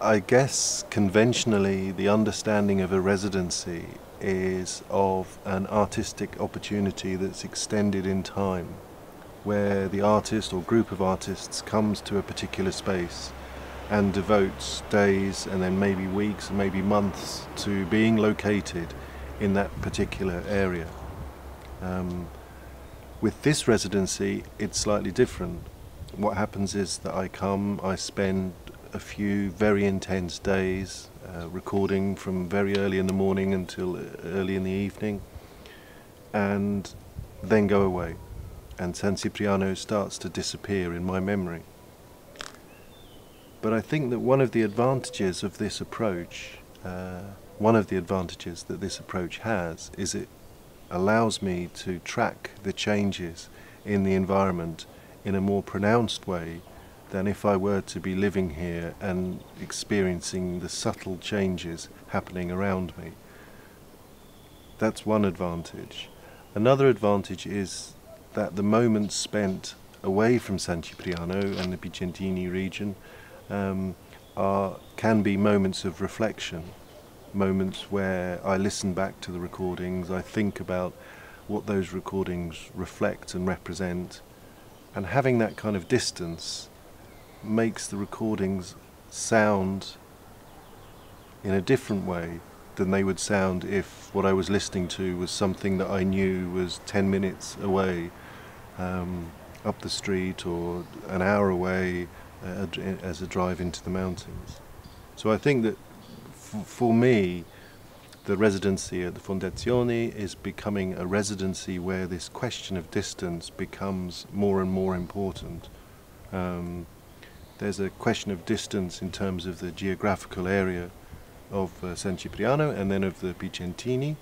I guess conventionally the understanding of a residency is of an artistic opportunity that's extended in time, where the artist or group of artists comes to a particular space and devotes days and then maybe weeks and maybe months to being located in that particular area. With this residency, it's slightly different. What happens is that I spend a few very intense days recording from very early in the morning until early in the evening, and then go away, and San Cipriano starts to disappear in my memory. But I think that one of the advantages of this approach, has, is it allows me to track the changes in the environment in a more pronounced way than if I were to be living here and experiencing the subtle changes happening around me. That's one advantage. Another advantage is that the moments spent away from San Cipriano and the Picentini region can be moments of reflection, moments where I listen back to the recordings, I think about what those recordings reflect and represent, and having that kind of distance makes the recordings sound in a different way than they would sound if what I was listening to was something that I knew was 10 minutes away, up the street, or an hour away as a drive into the mountains. So I think that for me, the residency at the Fondazione is becoming a residency where this question of distance becomes more and more important. There's a question of distance in terms of the geographical area of San Cipriano and then of the Picentini.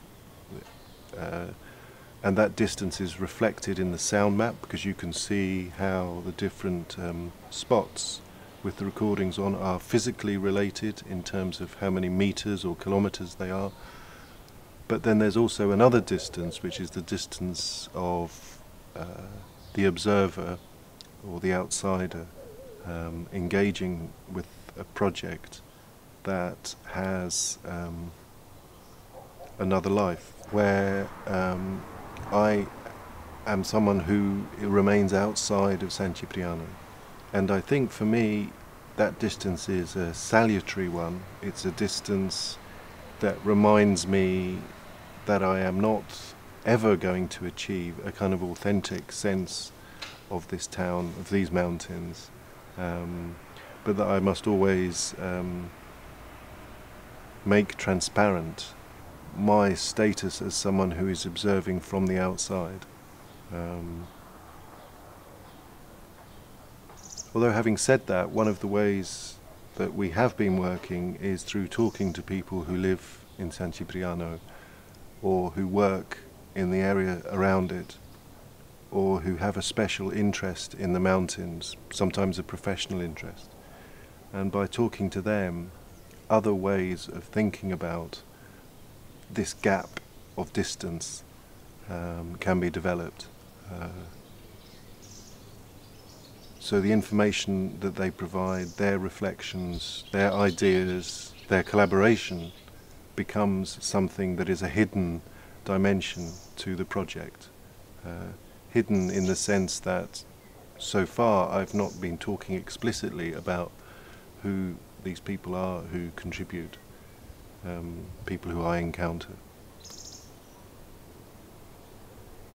And that distance is reflected in the sound map, because you can see how the different spots with the recordings on are physically related in terms of how many meters or kilometers they are. But then there's also another distance, which is the distance of the observer or the outsider engaging with a project that has another life, where I am someone who remains outside of San Cipriano. And I think for me that distance is a salutary one. It's a distance that reminds me that I am not ever going to achieve a kind of authentic sense of this town, of these mountains, but that I must always make transparent my status as someone who is observing from the outside. Although having said that, one of the ways that we have been working is through talking to people who live in San Cipriano, or who work in the area around it, or who have a special interest in the mountains, sometimes a professional interest. And by talking to them, other ways of thinking about this gap of distance can be developed. So the information that they provide, their reflections, their ideas, their collaboration becomes something that is a hidden dimension to the project. Hidden in the sense that so far I've not been talking explicitly about who these people are who contribute, people who I encounter.